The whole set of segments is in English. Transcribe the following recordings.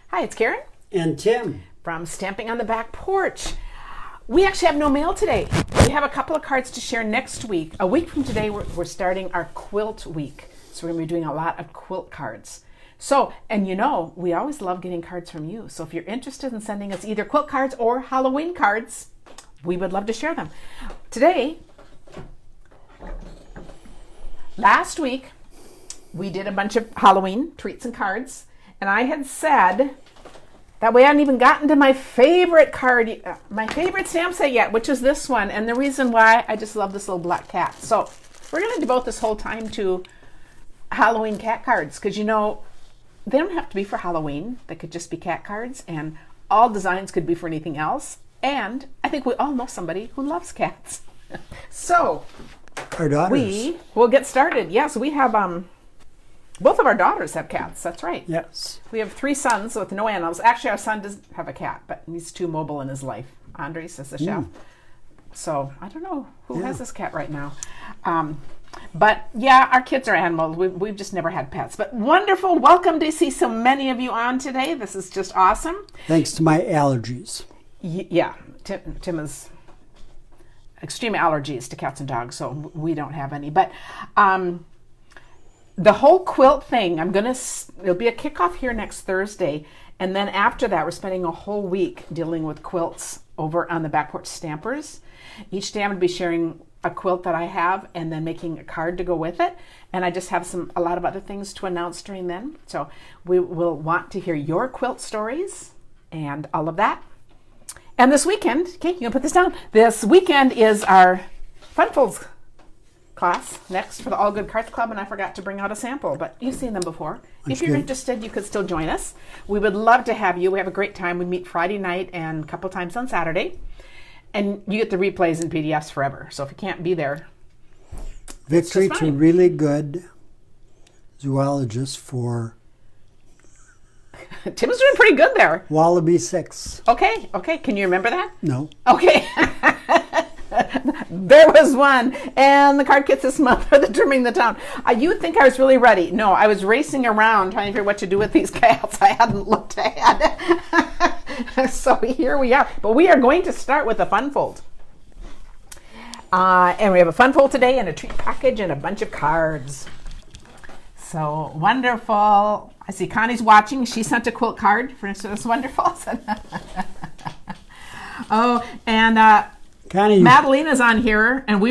Hi, it's Karen and Tim from Stamping on the Back Porch. We actually have no mail today. We have a couple of cards to share next week. A week from today, we're starting our quilt week. So we're going to be doing a lot of quilt cards. So, and you know, we always love getting cards from you. So if you're interested in sending us either quilt cards or Halloween cards, we would love to share them. Today, last week, we did a bunch of Halloween treats and cards. And I had said, that way I hadn't even gotten to my favorite card, my favorite stamp set yet, which is this one. And the reason why, I just love this little black cat. So we're going to devote this whole time to Halloween cat cards. Because you know, they don't have to be for Halloween. They could just be cat cards. And all designs could be for anything else. And I think we all know somebody who loves cats. So our daughters. We will get started. Yes, we have both of our daughters have cats. That's right. Yes. We have 3 sons with no animals. Actually, our son doesn't have a cat, but he's too mobile in his life. Andres is the chef. So I don't know who has this cat right now. But yeah, our kids are animals. We've just never had pets. But wonderful. Welcome to see so many of you on today. This is just awesome. Thanks to my allergies. Yeah. Tim has extreme allergies to cats and dogs, so we don't have any. But the whole quilt thing, it'll be a kickoff here next Thursday. And then after that, we're spending a whole week dealing with quilts over on the Back Porch Stampers. Each day I'm going to be sharing a quilt that I have and then making a card to go with it. And I just have a lot of other things to announce during then. So we will want to hear your quilt stories and all of that. And this weekend, okay, you can put this down. This weekend is our Fun Folds class next for the All Good Cards Club, and I forgot to bring out a sample, but you've seen them before. If you're interested, you could still join us. We would love to have you. We have a great time. We meet Friday night and a couple times on Saturday, and you get the replays and PDFs forever. So if you can't be there, Victory to really good zoologist for Tim's doing pretty good there. Wallaby 6. Okay. Can you remember that? No. Okay. There was one, and the card kits this month are the Trimming the Town. You would think I was really ready. No, I was racing around trying to figure what to do with these cats. I hadn't looked ahead. So here we are. But we are going to start with a fun fold. And we have a fun fold today and a treat package and a bunch of cards. So wonderful. I see Connie's watching. She sent a quilt card for instance. It's wonderful. Oh, and Connie. Madalena's on here, and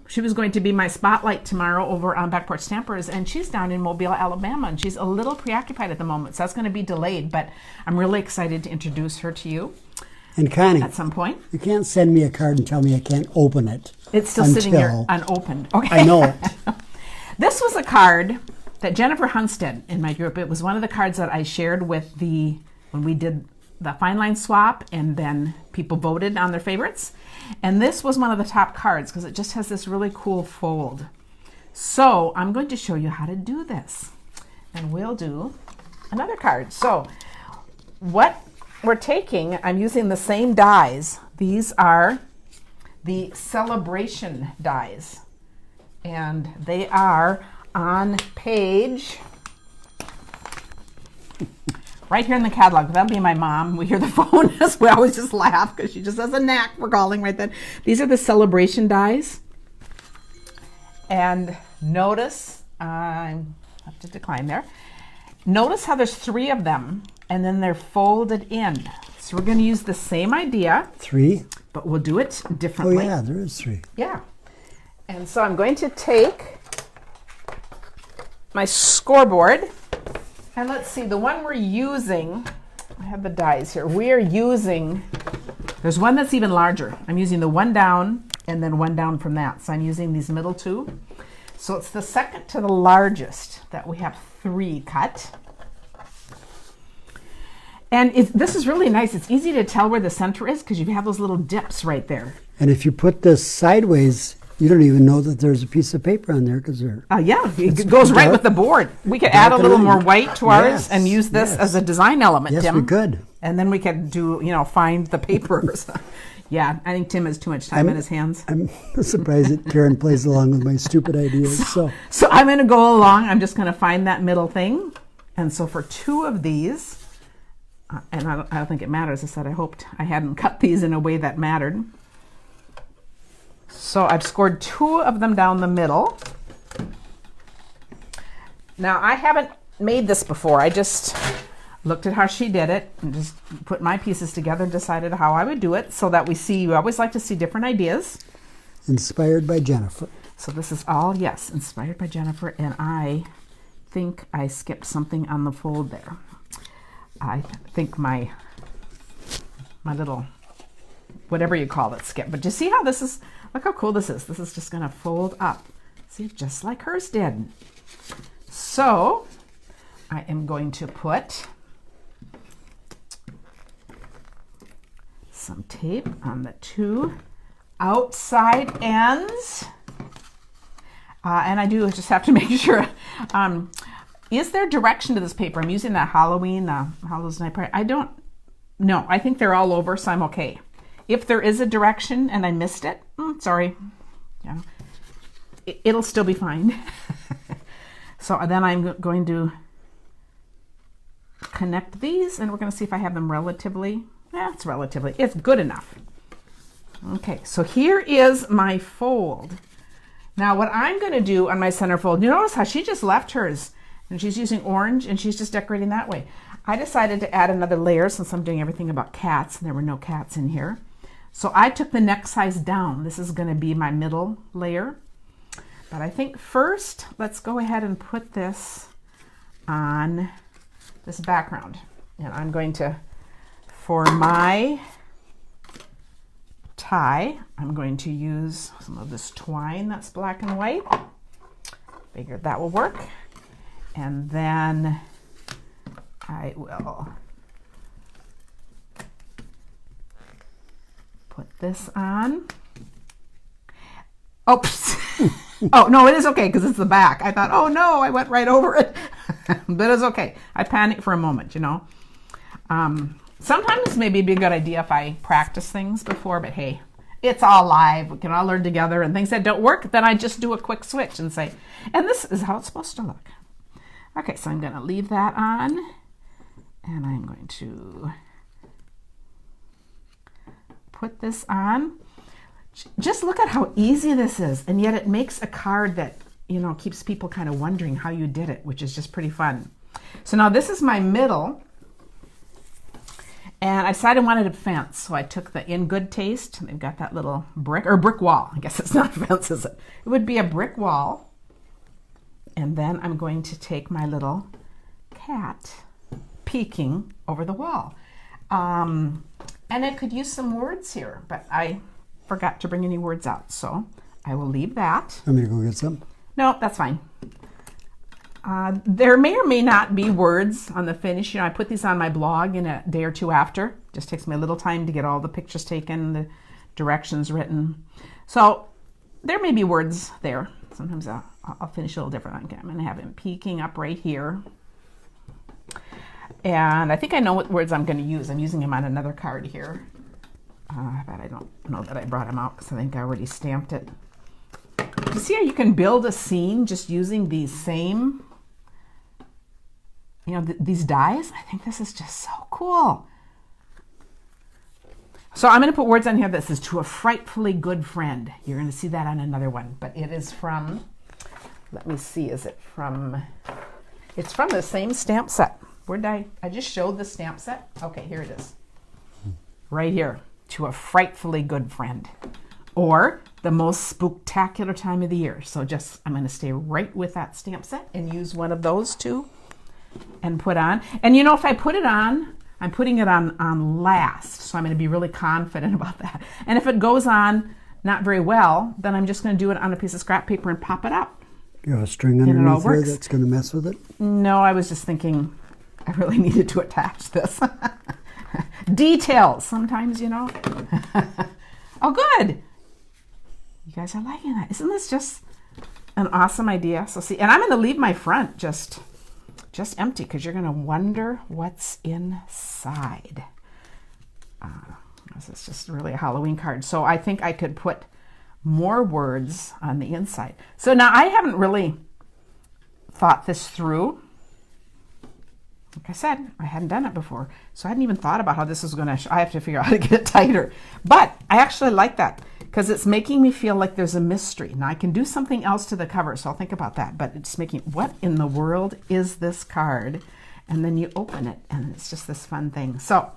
she was going to be my spotlight tomorrow over on Back Porch Stampers, and she's down in Mobile, Alabama, and she's a little preoccupied at the moment, so that's going to be delayed, but I'm really excited to introduce her to you. And Connie, at some point. You can't send me a card and tell me I can't open it. It's still sitting here unopened. Okay. I know it. This was a card that Jennifer Hunstead in my group, it was one of the cards that I shared with when we did the fine line swap, and then people voted on their favorites. And this was one of the top cards because it just has this really cool fold. So I'm going to show you how to do this. And we'll do another card. So what we're taking, I'm using the same dies. These are the Celebration dies. And they are on page right here in the catalog. That'll be my mom. We hear the phone as we always just laugh because she just has a knack for calling right then. These are the Celebration dies. And notice, I have to decline there. Notice how there's 3 of them and then they're folded in. So we're going to use the same idea. 3? But we'll do it differently. Oh yeah, there is 3. Yeah. And so I'm going to take my scoreboard. And let's see, the one we're using, I have the dies here. We are using, there's one that's even larger. I'm using the one down and then one down from that. So I'm using these middle 2. So it's the second to the largest that we have 3 cut. And this is really nice. It's easy to tell where the center is because you have those little dips right there. And if you put this sideways, you don't even know that there's a piece of paper on there because they're... yeah, it goes right with the board. We could add a little more white to ours and use this as a design element, Tim. Yes, we could. And then we could do, find the papers. Yeah, I think Tim has too much time in his hands. I'm surprised that Karen plays along with my stupid ideas. So I'm going to go along. I'm just going to find that middle thing. And so for 2 of these, and I don't think it matters. I said I hoped I hadn't cut these in a way that mattered. So I've scored 2 of them down the middle. Now I haven't made this before. I just looked at how she did it and just put my pieces together and decided how I would do it so that we always like to see different ideas. Inspired by Jennifer. So this is all, yes, inspired by Jennifer, and I think I skipped something on the fold there. I think my little, whatever you call it, skip. But you see how this is, look how cool this is. This is just gonna fold up. See, just like hers did. So I am going to put some tape on the 2 outside ends. And I do just have to make sure, is there direction to this paper? I'm using that Halloween, Halloween's Night Party. I don't know. I think they're all over, so I'm okay. If there is a direction and I missed it, sorry. Yeah, it'll still be fine. So then I'm going to connect these, and we're going to see if I have them relatively. It's good enough. Okay, so here is my fold. Now what I'm going to do on my center fold, you notice how she just left hers, and she's using orange, and she's just decorating that way. I decided to add another layer since I'm doing everything about cats, and there were no cats in here. So I took the next size down. This is going to be my middle layer. But I think first, let's go ahead and put this on this background. And I'm going to, for my tie, I'm going to use some of this twine that's black and white. Figured that will work. And then I will put this on. Oops. Oh, no, it is okay because it's the back. I thought, oh no, I went right over it. But it's okay. I panicked for a moment, you know. Sometimes maybe it'd be a good idea if I practice things before, but hey, it's all live. We can all learn together, and things that don't work, then I just do a quick switch and say, and this is how it's supposed to look. Okay, so I'm going to leave that on, and I'm going to put this on. Just look at how easy this is, and yet it makes a card that, you know, keeps people kind of wondering how you did it, which is just pretty fun. So now this is my middle, and I decided I wanted a fence, so I took the In Good Taste, and they've got that little brick wall. I guess it's not a fence, is it? It would be a brick wall, and then I'm going to take my little cat peeking over the wall. And it could use some words here, but I forgot to bring any words out, so I will leave that. Want me to go get some? No, that's fine. There may or may not be words on the finish. You know, I put these on my blog in a day or two after. Just takes me a little time to get all the pictures taken, the directions written. So there may be words there. Sometimes I'll finish a little different. I'm going to have him peeking up right here. And I think I know what words I'm going to use. I'm using him on another card here. But I don't know that I brought him out because I think I already stamped it. You see how you can build a scene just using these same, you know, these dies? I think this is just so cool. So I'm going to put words on here that says to a frightfully good friend. You're going to see that on another one, but it is from, let me see, is it from, it's from the same stamp set. Where did I just showed the stamp set? Okay, here it is. Right here. To a frightfully good friend, or the most spooktacular time of the year. So just, I'm going to stay right with that stamp set and use one of those two and put on. And you know, if I put it on, I'm putting it on last. So I'm going to be really confident about that. And if it goes on not very well, then I'm just going to do it on a piece of scrap paper and pop it up. You have a string underneath there that's going to mess with it? No, I was just thinking I really needed to attach this. Details sometimes, you know. Oh, good. You guys are liking that. Isn't this just an awesome idea? So see, and I'm going to leave my front just empty because you're going to wonder what's inside. This is just really a Halloween card. So I think I could put more words on the inside. So now I haven't really thought this through. like I said, I hadn't done it before. So I hadn't even thought about how this is going to, I have to figure out how to get it tighter. But I actually like that because it's making me feel like there's a mystery. Now I can do something else to the cover, so I'll think about that. But it's making, what in the world is this card? And then you open it and it's just this fun thing. So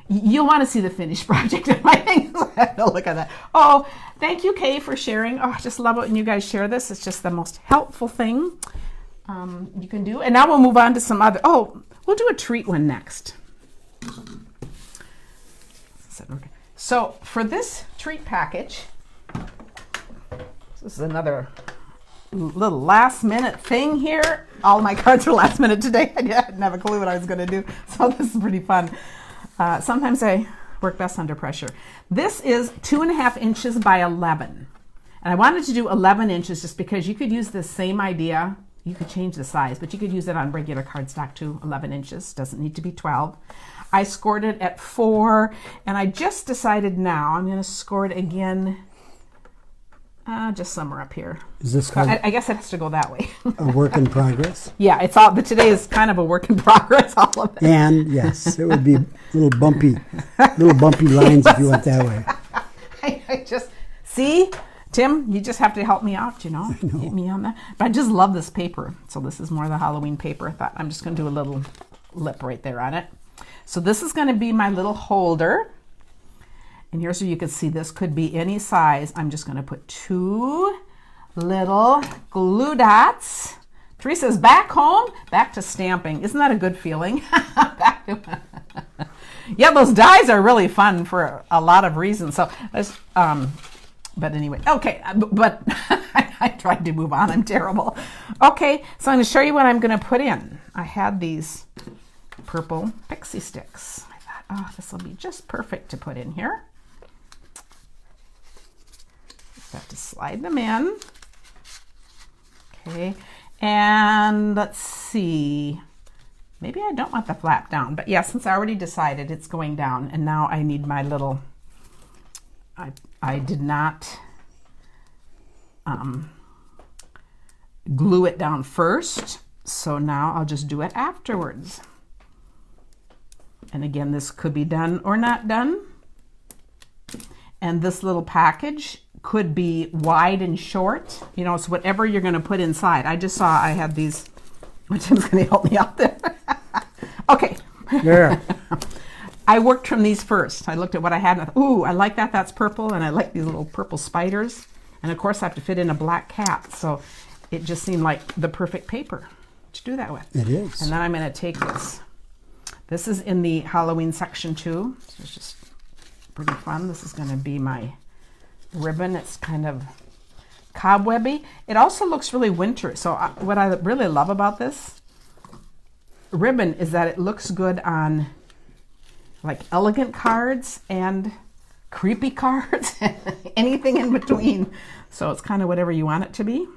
you'll want to see the finished project of my things. Look at that. Oh, thank you, Kay, for sharing. Oh, I just love it when you guys share this. It's just the most helpful thing you can do. And now we'll move on to some other, we'll do a treat one next. So for this treat package, this is another little last minute thing here. All my cards are last minute today. I didn't have a clue what I was going to do. So this is pretty fun. Sometimes I work best under pressure. This is 2.5 inches by 11. And I wanted to do 11 inches just because you could use the same idea. You could change the size, but you could use it on regular cardstock too. 11 inches, doesn't need to be 12. I scored it at 4, and I just decided now I'm going to score it again, just somewhere up here. Is this called I guess it has to go that way. a work in progress? Yeah, it's all, but today is kind of a work in progress, all of it. And yes, it would be little bumpy lines if you went that way. I just, see, Tim, you just have to help me out, you know, hit me on that. But I just love this paper. So this is more of the Halloween paper. I thought I'm just going to do a little lip right there on it. So this is going to be my little holder. And here's where you can see this could be any size. I'm just going to put 2 little glue dots. Teresa's back home, back to stamping. Isn't that a good feeling? Yeah, those dies are really fun for a lot of reasons. So, but anyway, okay, but I tried to move on. I'm terrible. Okay, so I'm going to show you what I'm going to put in. I had these purple pixie sticks. I thought, oh, this will be just perfect to put in here. Just have to slide them in. Okay, and let's see. Maybe I don't want the flap down, but yeah, since I already decided it's going down, and now I need my little, I did not glue it down first, so now I'll just do it afterwards. And again, this could be done or not done. And this little package could be wide and short, you know, so whatever you're going to put inside. I just saw I had these. Tim's going to help me out there. Okay. Yeah. I worked from these first. I looked at what I had and I thought, ooh, I like that. That's purple. And I like these little purple spiders. And of course I have to fit in a black cat. So it just seemed like the perfect paper to do that with. It is. And then I'm going to take this. This is in the Halloween section too. So it's just pretty fun. This is going to be my ribbon. It's kind of cobwebby. It also looks really winter. So what I really love about this ribbon is that it looks good on like elegant cards and creepy cards, anything in between. So it's kind of whatever you want it to be.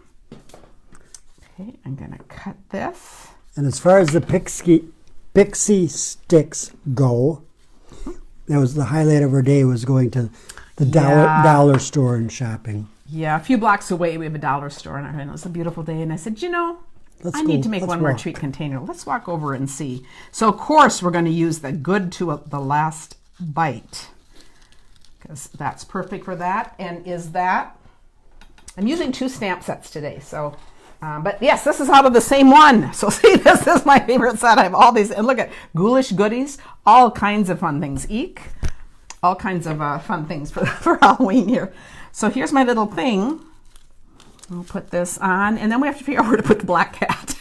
Okay, I'm going to cut this. And as far as the pixie sticks go, that was the highlight of our day, was going to the dollar store and shopping. Yeah, a few blocks away we have a dollar store, and it was a beautiful day. And I said, you know, I need to make one more treat container. Let's walk over and see. So, of course, we're going to use the good to the last bite because that's perfect for that. And is that, I'm using 2 stamp sets today. So, but yes, this is out of the same one. So see, this is my favorite set. I have all these, and look at Ghoulish Goodies, all kinds of fun things. Eek, all kinds of fun things for Halloween here. So here's my little thing. We'll put this on, and then we have to figure out where to put the black cat.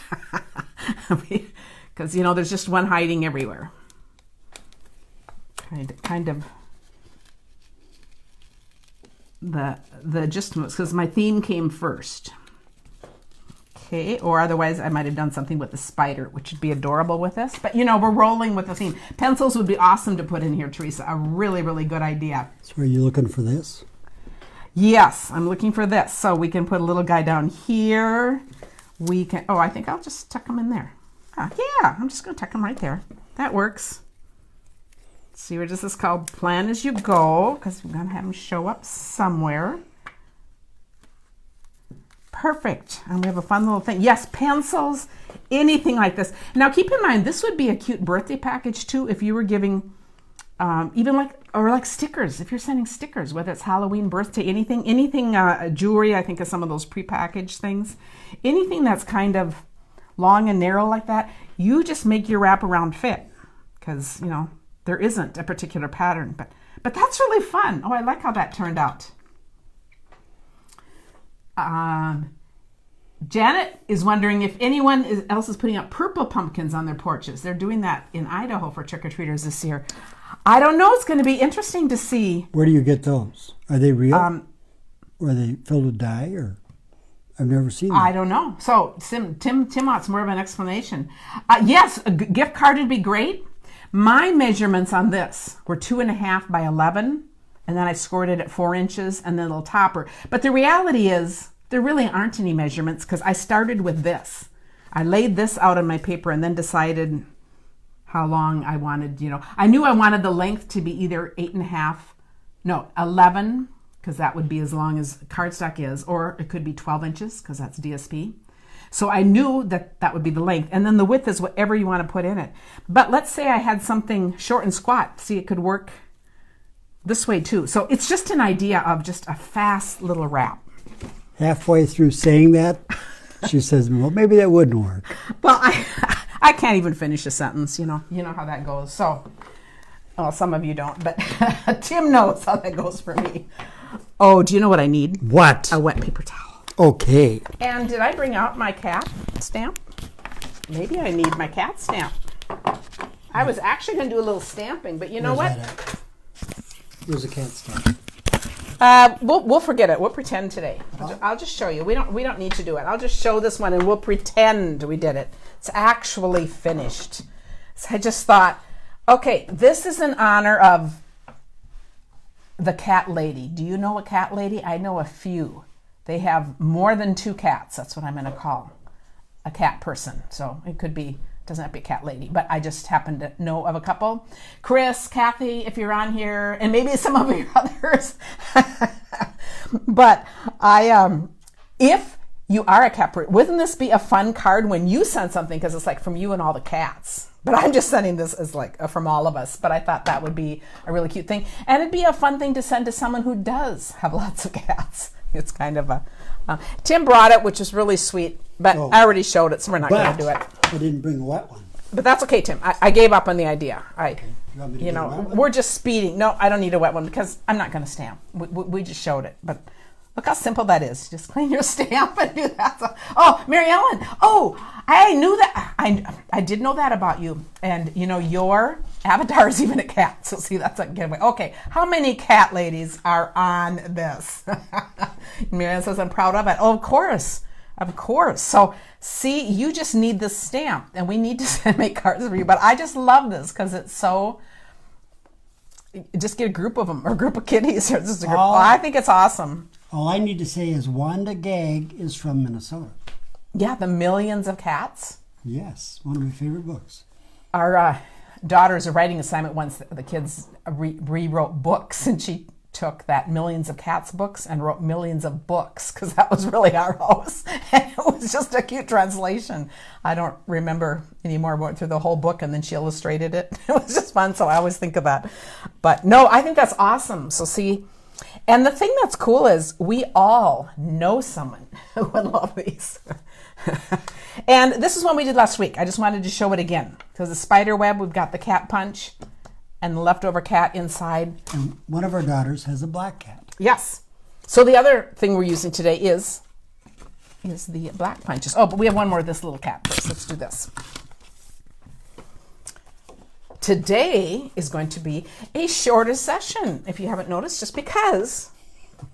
Because, you know, there's just one hiding everywhere. Kind of the just because my theme came first. Okay, or otherwise I might have done something with the spider, which would be adorable with this. But, you know, we're rolling with the theme. Pencils would be awesome to put in here, Teresa. A really, really good idea. So are you looking for this? Yes, I'm looking for this. So we can put a little guy down here. We can, I think I'll just tuck him in there. Yeah, I'm just going to tuck him right there. That works. Let's see, what is this called? Plan as you go, because we're going to have him show up somewhere. perfect. And we have a fun little thing. Yes, pencils, anything like this. Now keep in mind, this would be a cute birthday package too if you were giving even like stickers. If you're sending stickers, whether it's Halloween, birthday, anything, jewelry, I think of some of those prepackaged things. Anything that's kind of long and narrow like that, you just make your wraparound fit because, there isn't a particular pattern. But that's really fun. Oh, I like how that turned out. Janet is wondering if anyone else is putting up purple pumpkins on their porches. They're doing that in Idaho for trick-or-treaters this year. I don't know. It's going to be interesting to see. Where do you get those? Are they real? Or are they filled with dye? Or I've never seen them. I don't know. So Tim wants more of an explanation. Yes, a gift card would be great. My measurements on this were 2.5 by 11, and then I scored it at 4 inches and then a little topper. But the reality is there really aren't any measurements because I started with this. I laid this out on my paper and then decided how long I wanted, I knew I wanted the length to be either 11, because that would be as long as cardstock is, or it could be 12 inches because that's DSP. So I knew that would be the length. And then the width is whatever you want to put in it. But let's say I had something short and squat. See, it could work this way too. So it's just an idea of just a fast little wrap. Halfway through saying that, she says, well, maybe that wouldn't work. Well, I can't even finish a sentence. You know how that goes. So, well, some of you don't, but Tim knows how that goes for me. Oh, do you know what I need? What? A wet paper towel. Okay. And did I bring out my cat stamp? Maybe I need my cat stamp. I was actually going to do a little stamping, but you know what? Here's a cat stamp. We'll forget it. We'll pretend today. I'll just show you. We don't need to do it. I'll just show this one and we'll pretend we did it. It's actually finished. So I just thought, okay, this is in honor of the cat lady. Do you know a cat lady? I know a few. They have more than 2 cats. That's what I'm going to call a cat person. So it doesn't have to be a cat lady, but I just happen to know of a couple. Chris, Kathy, if you're on here, and maybe some of your others. But if you are a cat person, wouldn't this be a fun card when you send something? Because it's like from you and all the cats. But I'm just sending this as like from all of us. But I thought that would be a really cute thing. And it'd be a fun thing to send to someone who does have lots of cats. It's kind of a... Tim brought it, which is really sweet. But I already showed it, so we're not going to do it. I didn't bring a wet one. But that's okay, Tim. I gave up on the idea. Okay. We're just speeding. No, I don't need a wet one because I'm not going to stamp. We just showed it. But look how simple that is. Just clean your stamp and do that. So, Mary Ellen. Oh, I knew that. I did know that about you. And, your avatar is even a cat. So, see, that's a giveaway. Okay, how many cat ladies are on this? Mary Ellen says, I'm proud of it. Oh, of course. Of course. So, see, you just need this stamp. And we need to make cards for you. But I just love this because it's so... Just get a group of them or a group of kitties. Or just a group. I think it's awesome. All I need to say is Wanda Gag is from Minnesota. Yeah, the Millions of Cats. Yes, one of my favorite books. Our daughter's a writing assignment once. The kids rewrote books, and she took that Millions of Cats books and wrote Millions of Books because that was really our house. And it was just a cute translation. I don't remember anymore. Went through the whole book and then she illustrated it. It was just fun, so I always think of that. But no, I think that's awesome. So see... And the thing that's cool is we all know someone who would love these. And this is one we did last week. I just wanted to show it again. Because the spider web, we've got the cat punch and the leftover cat inside. And one of our daughters has a black cat. Yes. So the other thing we're using today is the black punches. Oh, but we have one more of this little cat first. Let's do this. Today is going to be a shorter session, if you haven't noticed, just because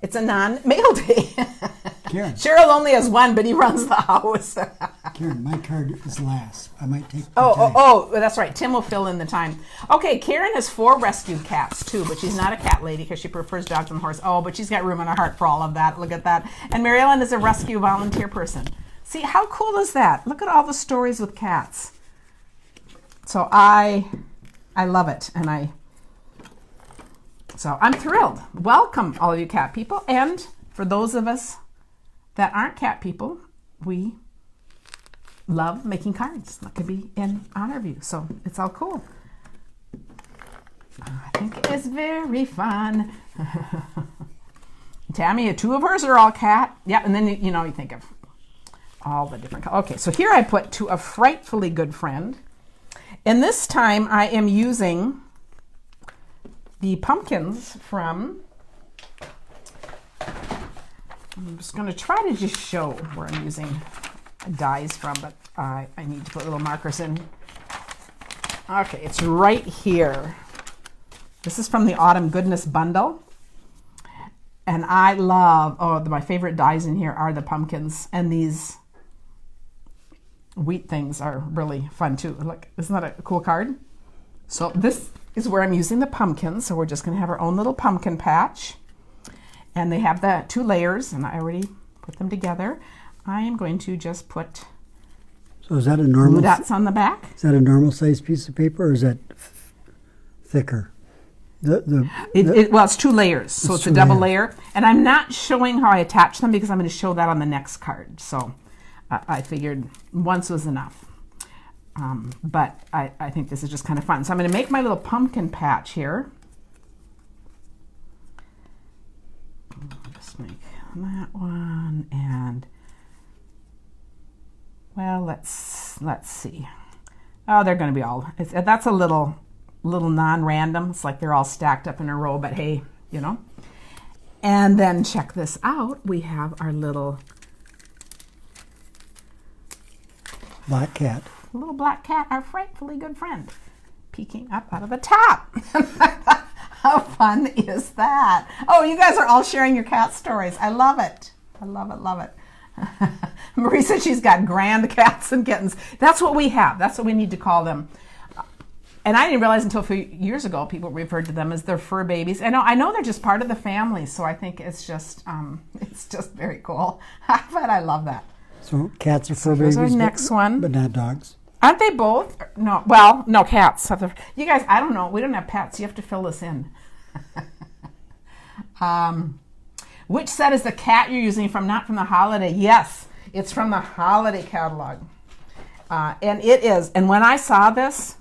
it's a non-mail day. Karen. Cheryl only has one, but he runs the house. Karen, my card is last. I might take that's right. Tim will fill in the time. Okay, Karen has 4 rescued cats, too, but she's not a cat lady because she prefers dogs and horses. Oh, but she's got room in her heart for all of that. Look at that. And Mary Ellen is a rescue volunteer person. See, how cool is that? Look at all the stories with cats. So I love it, and so I'm thrilled. Welcome, all of you cat people, and for those of us that aren't cat people, we love making cards that could be in honor of you. So it's all cool. I think it's very fun. Tammy, 2 of hers are all cat. Yeah, and then you think of all the different colors. Okay, so here I put To a Frightfully Good Friend. And this time I am using the pumpkins from, I'm just going to try to just show where I'm using dies from, but I need to put little markers in. Okay, it's right here. This is from the Autumn Goodness Bundle. And I love, my favorite dies in here are the pumpkins. And these wheat things are really fun too. Look, isn't that a cool card? So this is where I'm using the pumpkins. So we're just going to have our own little pumpkin patch. And they have the 2 layers, and I already put them together. I am going to just put so is that a normal glue dots on the back. Is that a normal size piece of paper, or is that thicker? Well, it's 2 layers, so it's a double layer. And I'm not showing how I attach them because I'm going to show that on the next card. So I figured once was enough. But I think this is just kind of fun. So I'm going to make my little pumpkin patch here. I'll just make that one, and well, let's see. Oh, they're going to be all. That's a little non-random. It's like they're all stacked up in a row, but hey, And then check this out. We have our little black cat. Little black cat, our frightfully good friend, peeking up out of the top. How fun is that? Oh, you guys are all sharing your cat stories. I love it. I love it, love it. Marie said she's got grand cats and kittens. That's what we have. That's what we need to call them. And I didn't realize until a few years ago people referred to them as their fur babies. I know they're just part of the family, so I think it's just very cool. But I love that. So cats are fur babies. Here's our next one. But not dogs. Aren't they both? No. Well, no, cats. You guys, I don't know. We don't have pets. You have to fill this in. Which set is the cat you're using from? Not from the holiday. Yes, it's from the holiday catalog. And it is. And when I saw this,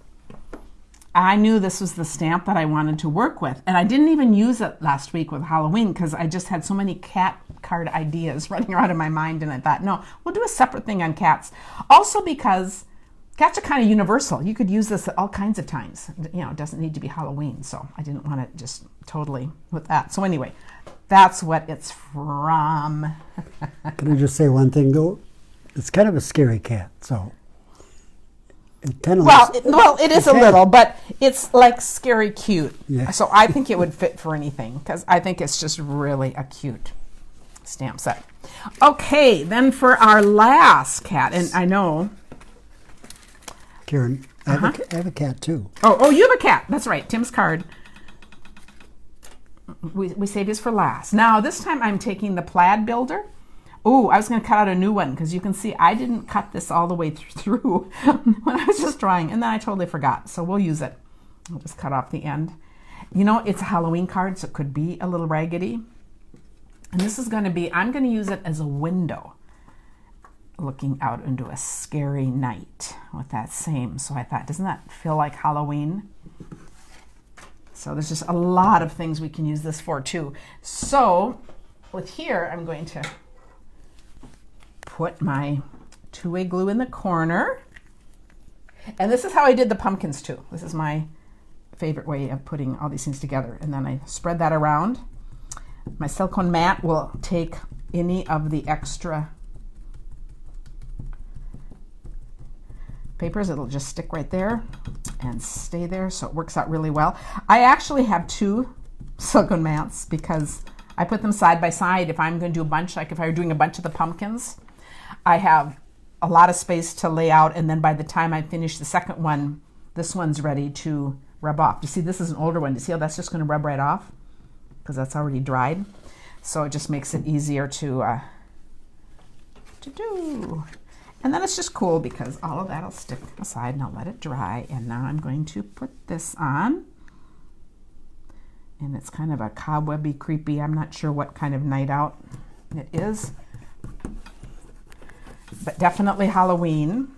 I knew this was the stamp that I wanted to work with. And I didn't even use it last week with Halloween because I just had so many cat card ideas running around in my mind. And I thought, no, we'll do a separate thing on cats. Also because cats are kind of universal. You could use this at all kinds of times. It doesn't need to be Halloween. So I didn't want to just totally with that. So anyway, that's what it's from. Can I just say one thing though? It's kind of a scary cat, so it kind of it is a little, but it's like scary cute. Yeah. So I think it would fit for anything because I think it's just really a cute stamp set. Okay, then for our last cat, and I know Karen, I have a cat too. Oh, you have a cat. That's right. Tim's card. We save his for last. Now, this time I'm taking the plaid builder. Oh, I was going to cut out a new one because you can see I didn't cut this all the way through when I was just drawing, and then I totally forgot. So we'll use it. I'll just cut off the end. It's a Halloween card, so it could be a little raggedy. And this is going to be, I'm going to use it as a window looking out into a scary night with that same. So I thought, doesn't that feel like Halloween? So there's just a lot of things we can use this for too. So with here, I'm going to put my two-way glue in the corner. And this is how I did the pumpkins too. This is my favorite way of putting all these things together. And then I spread that around. My silicone mat will take any of the extra papers. It'll just stick right there and stay there, so it works out really well. I actually have 2 silicone mats because I put them side by side. If I'm going to do a bunch, like if I were doing a bunch of the pumpkins, I have a lot of space to lay out, and then by the time I finish the second one, this one's ready to rub off. You see, this is an older one. You see how that's just going to rub right off because that's already dried. So it just makes it easier to do. And then it's just cool because all of that will stick aside and I'll let it dry. And now I'm going to put this on. And it's kind of a cobwebby, creepy, I'm not sure what kind of night out it is. but definitely Halloween.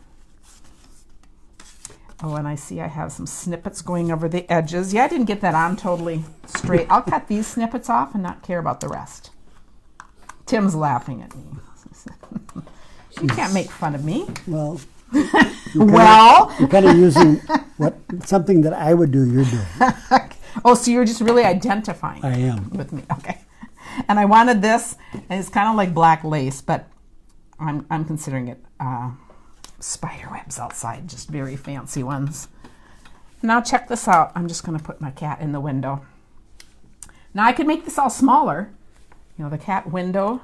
Oh, and I see I have some snippets going over the edges. Yeah, I didn't get that on totally straight. I'll cut these snippets off and not care about the rest. Tim's laughing at me. You can't make fun of me. Well, Well, you're kind of using something that I would do, you're doing. oh, so you're just really identifying I am. with me. Okay. And I wanted this, and it's kind of like black lace, but I'm considering it spider webs outside, just very fancy ones. Now check this out. I'm just going to put my cat in the window. Now I could make this all smaller, the cat window,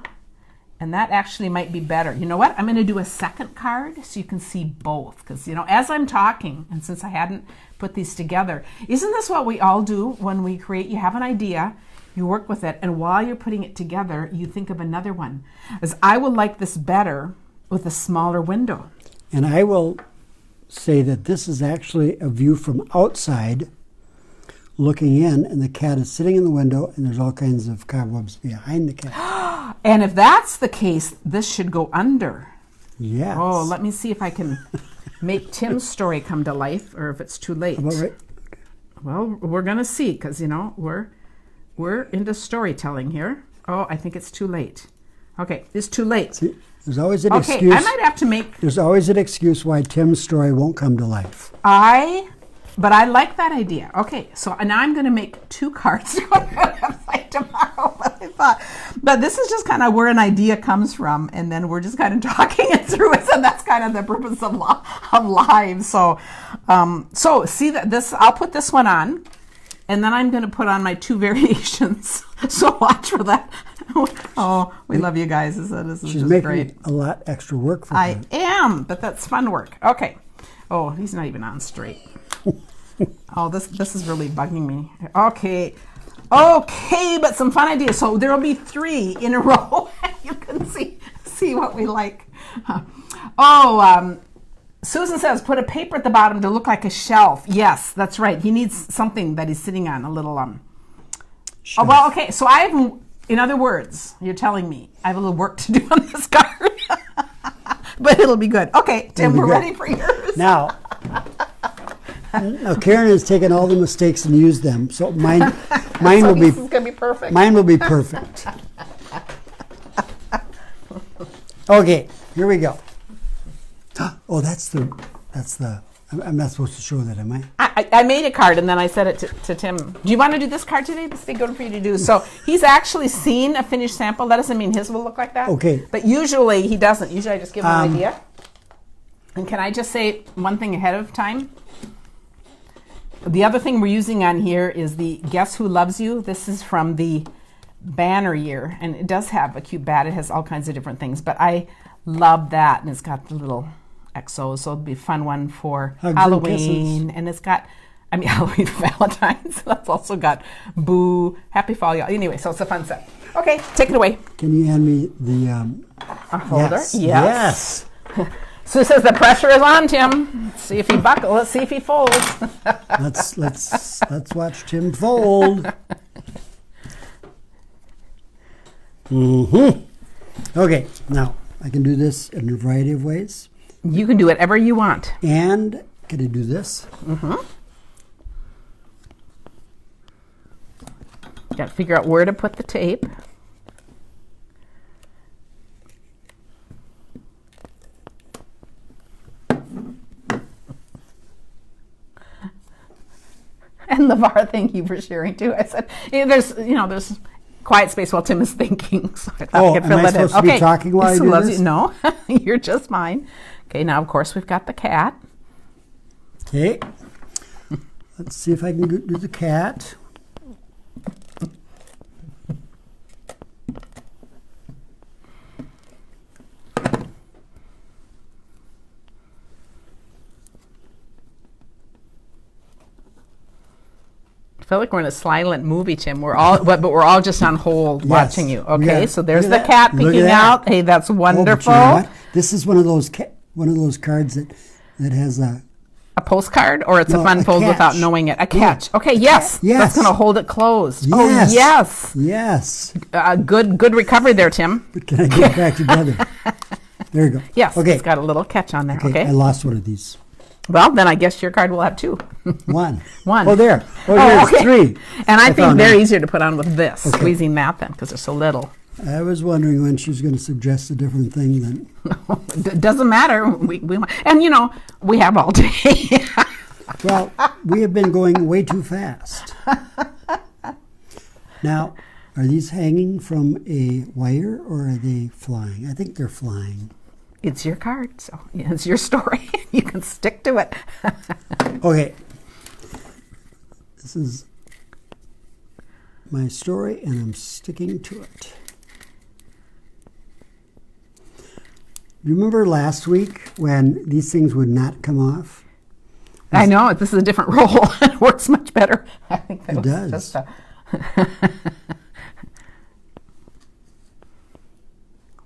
and that actually might be better. You know what? I'm going to do a second card so you can see both, because as I'm talking, and since I hadn't put these together, isn't this what we all do when we create? You have an idea, you work with it, and while you're putting it together, you think of another one. As I would like this better with a smaller window. And I will say that this is actually a view from outside looking in, and the cat is sitting in the window, and there's all kinds of cobwebs behind the cat. And if that's the case, this should go under. Yes. Oh, let me see if I can make Tim's story come to life, or if it's too late. About right? Well, we're going to see, because, we're into storytelling here. Oh, I think it's too late. Okay, it's too late. See, there's always an Okay, excuse. I might have to make... There's always an excuse why Tim's story won't come to life. But I like that idea. Okay, so now I'm going to make 2 cards to go on the website tomorrow. But this is just kind of where an idea comes from, and then we're just kind of talking it through. So that's kind of the purpose of live. So see that this. I'll put this one on, and then I'm going to put on my 2 variations. So watch for that. Oh, we love you guys. This is She's just making great. a lot extra work for I him. am, but that's fun work. Okay. Oh, he's not even on straight. Oh, this is really bugging me. Okay, but some fun ideas. So there will be 3 in a row. You can see what we like. Susan says, put a paper at the bottom to look like a shelf. Yes, that's right. He needs something that he's sitting on, a little Shelf. Oh, well, okay. So in other words, you're telling me I have a little work to do on this card, but it'll be good. Okay, Tim, we're ready for yours. Now, Karen has taken all the mistakes and used them, so mine will be. This is gonna be perfect. Mine will be perfect. Okay, here we go. Oh, that's the. I'm not supposed to show that, am I? I made a card and then I said it to Tim. Do you want to do this card today? This would be good for you to do. So he's actually seen a finished sample. That doesn't mean his will look like that. Okay. But usually he doesn't. Usually I just give him an idea. And can I just say one thing ahead of time? The other thing we're using on here is the Guess Who Loves You. This is from the banner year. And it does have a cute bat. It has all kinds of different things. But I love that. And it's got the little XOs. So it'll be a fun one for Hugs Halloween. And it's got, Halloween for Valentine's. That's also got Boo, Happy Fall, y'all. Anyway, so it's a fun set. Okay, take it away. Can you hand me the A holder? Yes. Sue says the pressure is on, Tim. Let's see if he buckles. Let's see if he folds. Let's watch Tim fold. Okay, now I can do this in a variety of ways. You can do whatever you want. And can I do this? Got to figure out where to put the tape. And LeVar, thank you for sharing too. I said, there's quiet space while Tim is thinking, so I thought I could fill am I it in. supposed to be talking while I do this? No, you're just fine. Okay, now of course we've got the cat. Okay. Let's see if I can do the cat. I feel like we're in a silent movie, Tim. We're all just on hold watching you. Okay, Yeah. so there's Look the at cat that. Look at peeking that. out. Hey, that's wonderful. Oh, but you know what? This is one of those cards that has a postcard, or it's a fun a fold catch. without knowing it. A catch. Okay, yes. Yes. That's going to hold it closed. Yes. Oh, yes. Yes. Good recovery there, Tim. But can I get it back together? There you go. Yes, Okay. it's got a little catch on there. Okay, Okay. I lost one of these. Well, then I guess your card will have 2. One. One. Oh, there. Oh, Oh, here's okay. 3. And I think found they're one. easier to put on with this, Okay. squeezing that then, because they're so little. I was wondering when she was going to suggest a different thing then. It doesn't matter. And we have all day. Well, we have been going way too fast. Now, are these hanging from a wire or are they flying? I think they're flying. It's your card, so it's your story. You can stick to it. Okay. This is my story and I'm sticking to it. You remember last week when these things would not come off? I know, this is a different roll. It works much better. I think that It was does. just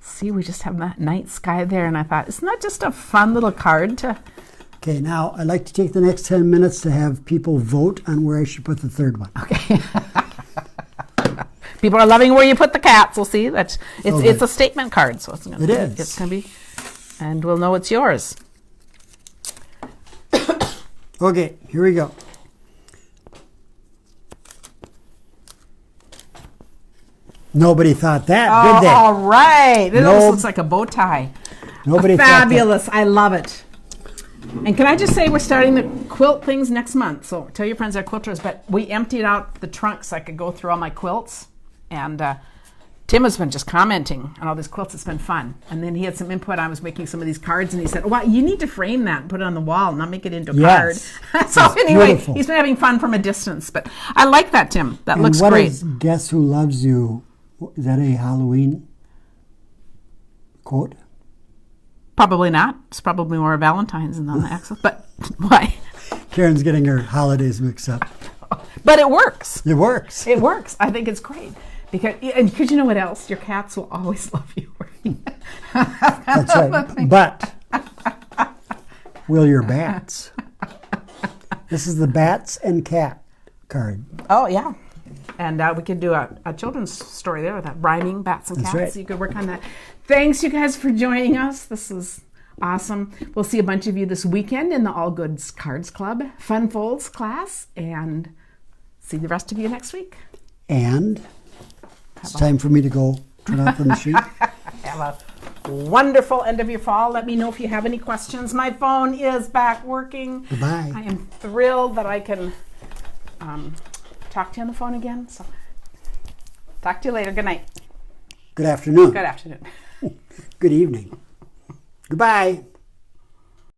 See, we just have that night sky there, and I thought, isn't that just a fun little card to... Okay, now I'd like to take the next 10 minutes to have people vote on where I should put the third one. Okay. People are loving where you put the cats. We'll see. It's a statement card, so it's gonna be, and we'll know it's yours. Okay, here we go. Nobody thought that, did they? All right. It No. almost looks like a bow tie. Nobody thought that. Fabulous. I love it. And can I just say we're starting the quilt things next month. So tell your friends they're quilters. But we emptied out the trunk so I could go through all my quilts. And Tim has been just commenting on all these quilts. It's been fun. And then he had some input. I was making some of these cards. And he said, well, you need to frame that and put it on the wall, not make it into a Yes. card. So It's anyway, beautiful. he's been having fun from a distance. But I like that, Tim. That And looks what great. is Guess Who Loves You? Is that a Halloween quote? Probably not. It's probably more Valentine's than on the axle. But why? Karen's getting her holidays mixed up. But it works. It works. It works. I think it's great. Because you know what else? Your cats will always love you. That's right. But will your bats? This is the bats and cat card. Oh, yeah. And we could do a children's story there with that rhyming bats and That's cats. right. So you could work on that. Thanks, you guys, for joining us. This is awesome. We'll see a bunch of you this weekend in the All Goods Cards Club Fun Folds class. And see the rest of you next week. And it's time for me to go turn off the machine. Have a wonderful end of your fall. Let me know if you have any questions. My phone is back working. Goodbye. I am thrilled that I can talk to you on the phone again. So talk to you later. Good night. Good afternoon. Good afternoon. Good evening. Goodbye.